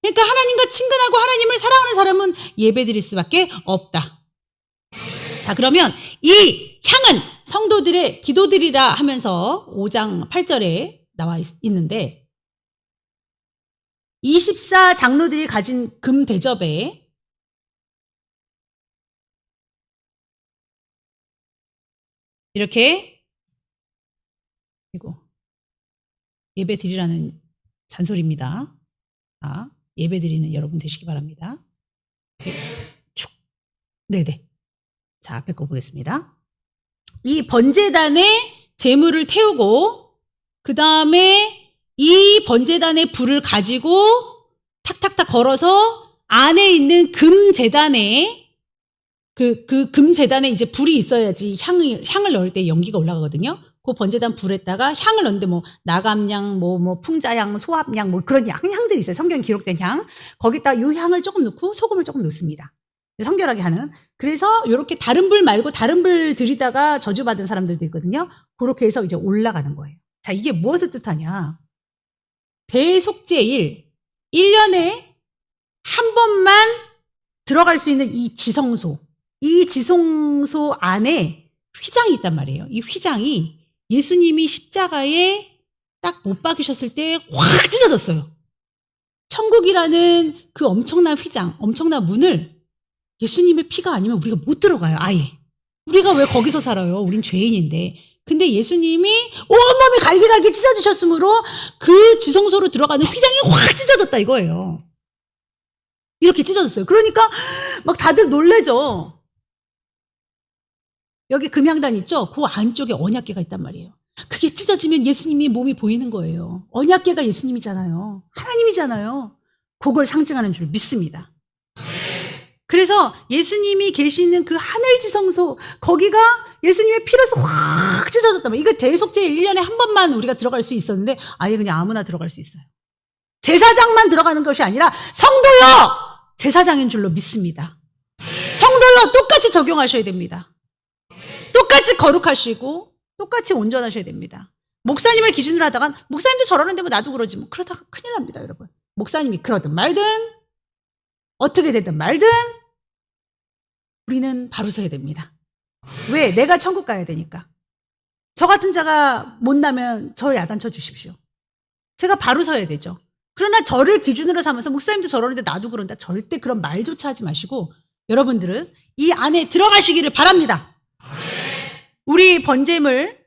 A: 그러니까 하나님과 친근하고 하나님을 사랑하는 사람은 예배드릴 수밖에 없다. 자, 그러면 이 향은 성도들의 기도드리라 하면서 5장 8절에 나와 있는데 24 장로들이 가진 금 대접에 이렇게 이거 예배 드리라는 잔소리입니다. 자, 예배 드리는 여러분 되시기 바랍니다. 네네. 자, 앞에 거 보겠습니다. 이 번제단에 제물을 태우고 그 다음에 이 번제단의 불을 가지고 탁탁탁 걸어서 안에 있는 금제단에 그 금제단에 이제 불이 있어야지 향을 넣을 때 연기가 올라가거든요. 그 번제단 불에다가 향을 넣는데 뭐 나감향, 뭐 풍자향, 소합향 뭐 그런 향들이 있어요. 성경에 기록된 향. 거기다 이 향을 조금 넣고 소금을 조금 넣습니다. 성결하게 하는. 그래서 이렇게 다른 불 말고 다른 불 들이다가 저주받은 사람들도 있거든요. 그렇게 해서 이제 올라가는 거예요. 자, 이게 무엇을 뜻하냐? 대속죄일 1년에 한 번만 들어갈 수 있는 이 지성소. 이 지성소 안에 휘장이 있단 말이에요. 이 휘장이 예수님이 십자가에 딱 못 박히셨을 때 확 찢어졌어요. 천국이라는 그 엄청난 휘장, 엄청난 문을 예수님의 피가 아니면 우리가 못 들어가요. 아예. 우리가 왜 거기서 살아요? 우린 죄인인데. 근데 예수님이 온몸이 갈기갈기 찢어지셨으므로 그 지성소로 들어가는 휘장이 확 찢어졌다 이거예요. 이렇게 찢어졌어요. 그러니까 막 다들 놀래죠. 여기 금향단 있죠? 그 안쪽에 언약궤가 있단 말이에요. 그게 찢어지면 예수님이 몸이 보이는 거예요. 언약궤가 예수님이잖아요. 하나님이잖아요. 그걸 상징하는 줄 믿습니다. 그래서 예수님이 계시는 그 하늘지성소 거기가 예수님의 피로서 확 찢어졌단 말이에요. 이거 대속죄 1년에 한 번만 우리가 들어갈 수 있었는데 아예 그냥 아무나 들어갈 수 있어요. 제사장만 들어가는 것이 아니라 성도요! 제사장인 줄로 믿습니다. 성도요! 똑같이 적용하셔야 됩니다. 똑같이 거룩하시고 똑같이 온전하셔야 됩니다. 목사님을 기준으로 하다간 목사님도 저러는데 뭐 나도 그러지 뭐 그러다가 큰일 납니다, 여러분. 목사님이 그러든 말든 어떻게 되든 말든 우리는 바로 서야 됩니다. 왜? 내가 천국 가야 되니까. 저 같은 자가 못나면 저 야단쳐 주십시오. 제가 바로 서야 되죠. 그러나 저를 기준으로 삼아서 목사님도 저러는데 나도 그런다. 절대 그런 말조차 하지 마시고 여러분들은 이 안에 들어가시기를 바랍니다. 우리 번제물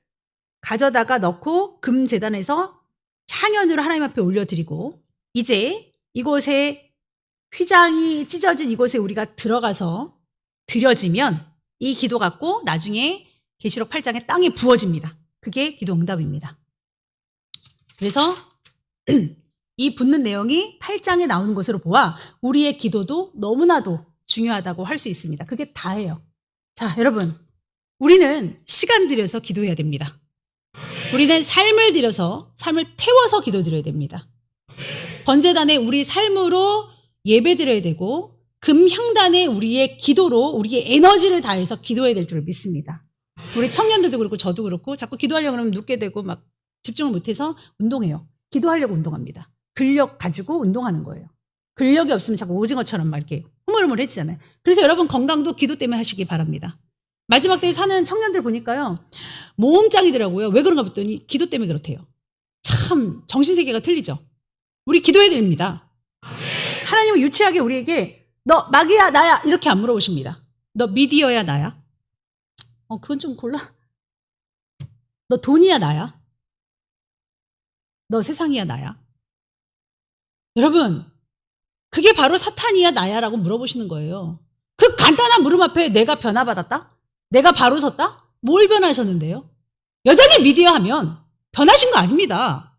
A: 가져다가 넣고 금제단에서 향연으로 하나님 앞에 올려드리고 이제 이곳에 휘장이 찢어진 이곳에 우리가 들어가서 드려지면 이 기도 갖고 나중에 계시록 8장에 땅에 부어집니다. 그게 기도 응답입니다. 그래서 이 붓는 내용이 8장에 나오는 것으로 보아 우리의 기도도 너무나도 중요하다고 할 수 있습니다. 그게 다예요. 자, 여러분. 우리는 시간 들여서 기도해야 됩니다. 우리는 삶을 들여서, 삶을 태워서 기도드려야 됩니다. 번제단에 우리 삶으로 예배드려야 되고 금향단에 우리의 기도로 우리의 에너지를 다해서 기도해야 될 줄 믿습니다. 우리 청년들도 그렇고 저도 그렇고 자꾸 기도하려고 하면 눕게 되고 막 집중을 못해서 운동해요. 기도하려고 운동합니다. 근력 가지고 운동하는 거예요. 근력이 없으면 자꾸 오징어처럼 막 이렇게 흐물흐물해지잖아요. 그래서 여러분 건강도 기도 때문에 하시기 바랍니다. 마지막 때에 사는 청년들 보니까요. 모험짱이더라고요. 왜 그런가 봤더니 기도 때문에 그렇대요. 참 정신세계가 틀리죠. 우리 기도해야 됩니다. 하나님은 유치하게 우리에게 너 마귀야 나야 이렇게 안 물어보십니다. 너 미디어야 나야? 그건 좀 골라. 너 돈이야 나야? 너 세상이야 나야? 여러분 그게 바로 사탄이야 나야라고 물어보시는 거예요. 그 간단한 물음 앞에 내가 변화받았다? 내가 바로 섰다? 뭘 변하셨는데요? 여전히 미디어 하면 변하신 거 아닙니다.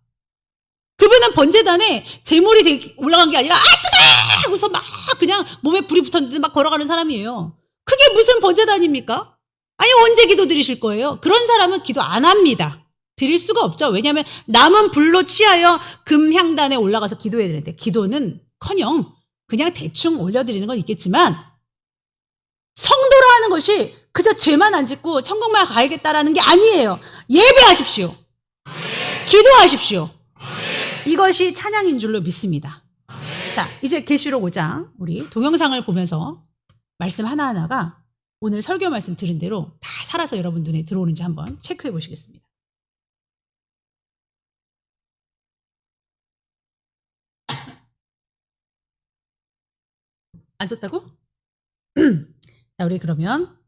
A: 그분은 번제단에 재물이 올라간 게 아니라 뜨거! 하고서 막 그냥 몸에 불이 붙었는데 막 걸어가는 사람이에요. 그게 무슨 번제단입니까? 아니 언제 기도 드리실 거예요? 그런 사람은 기도 안 합니다. 드릴 수가 없죠. 왜냐하면 남은 불로 취하여 금향단에 올라가서 기도해야 되는데 기도는커녕 그냥 대충 올려드리는 건 있겠지만 성도라 하는 것이 그저 죄만 안 짓고 천국만 가야겠다라는 게 아니에요. 예배하십시오. 기도하십시오. 이것이 찬양인 줄로 믿습니다. 자, 이제 계시록 5장 우리 동영상을 보면서 말씀 하나하나가 오늘 설교 말씀 들은 대로 다 살아서 여러분 눈에 들어오는지 한번 체크해 보시겠습니다. 안 줬다고? 자, 우리 그러면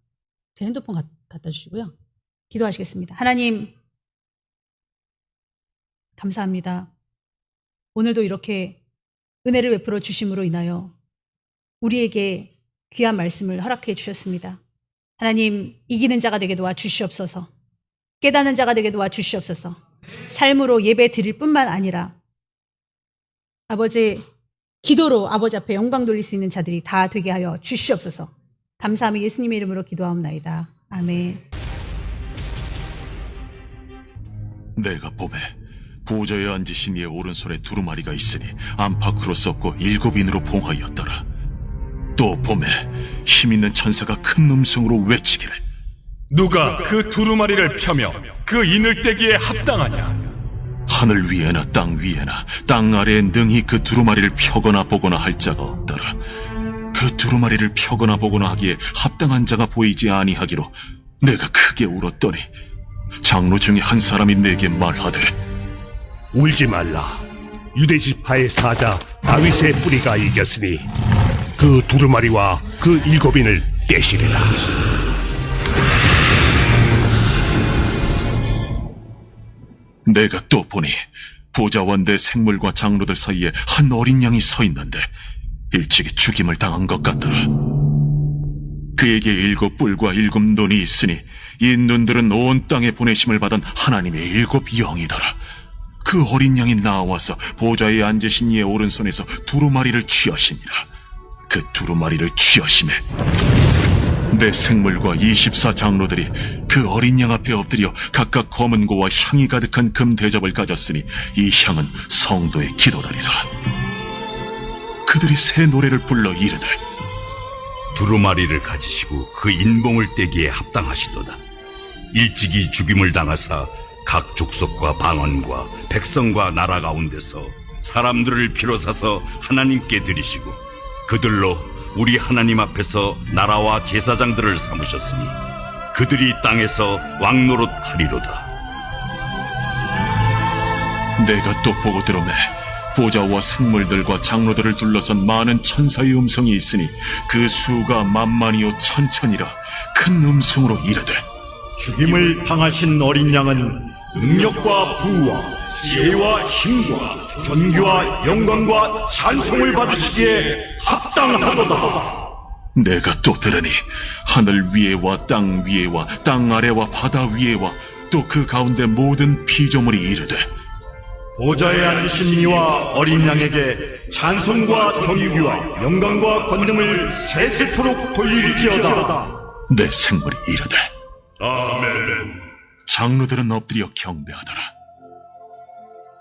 A: 제 핸드폰 갖다 주시고요. 기도하시겠습니다. 하나님, 감사합니다. 오늘도 이렇게 은혜를 베풀어 주심으로 인하여 우리에게 귀한 말씀을 허락해 주셨습니다. 하나님, 이기는 자가 되게 도와 주시옵소서. 깨닫는 자가 되게 도와 주시옵소서. 삶으로 예배 드릴 뿐만 아니라 아버지, 기도로 아버지 앞에 영광 돌릴 수 있는 자들이 다 되게 하여 주시옵소서. 감사하며 예수님의 이름으로 기도하옵나이다. 아멘.
B: 내가 봄에 보좌에 앉으신 이의 오른손에 두루마리가 있으니 안팎으로 썩고 7인으로 봉하였더라. 또 봄에 힘있는 천사가 큰 음성으로 외치기를
C: 누가 그 두루마리를 펴며 그 이늘대기에 합당하냐?
B: 하늘 위에나 땅 위에나 땅 아래에 능히 그 두루마리를 펴거나 보거나 할 자가 없더라. 그 두루마리를 펴거나 보거나 하기에 합당한 자가 보이지 아니하기로 내가 크게 울었더니 장로 중에 한 사람이 내게 말하되
D: 울지 말라. 유대 지파의 사자 다윗의 뿌리가 이겼으니 그 두루마리와 그 7인을 떼시리라.
B: 내가 또 보니 보좌와 내 생물과 장로들 사이에 한 어린 양이 서 있는데 일찍이 죽임을 당한 것 같더라. 그에게 7뿔과 7눈이 있으니 이 눈들은 온 땅에 보내심을 받은 하나님의 7영이더라. 그 어린 양이 나와서 보좌에 앉으신 이의 오른손에서 두루마리를 취하시니라. 그 두루마리를 취하심에 내 생물과 24장로들이 그 어린 양 앞에 엎드려 각각 검은 고와 향이 가득한 금 대접을 가졌으니 이 향은 성도의 기도더니라. 그들이 새 노래를 불러 이르되
E: 두루마리를 가지시고 그 인봉을 떼기에 합당하시도다. 일찍이 죽임을 당하사 각 족속과 방언과 백성과 나라 가운데서 사람들을 비로사서 하나님께 드리시고 그들로 우리 하나님 앞에서 나라와 제사장들을 삼으셨으니 그들이 땅에서 왕노릇 하리로다.
B: 내가 또 보고 들으매 보좌와 생물들과 장로들을 둘러선 많은 천사의 음성이 있으니 그 수가 만만이요 천천이라 큰 음성으로 이르되
F: 죽임을 당하신 어린 양은 능력과 부와 지혜와 힘과 존귀와 영광과 찬송을 받으시기에 합당하도다.
B: 내가 또 들으니 하늘 위에와 땅 위에와 땅 아래와 바다 위에와 또 그 가운데 모든 피조물이 이르되
F: 보좌에 앉으신 이와 어린 양에게 찬송과 존귀와 영광과 권능을 세세토록 돌릴지어다.
B: 내 생물이 이르되
E: 아멘.
B: 장로들은 엎드려 경배하더라.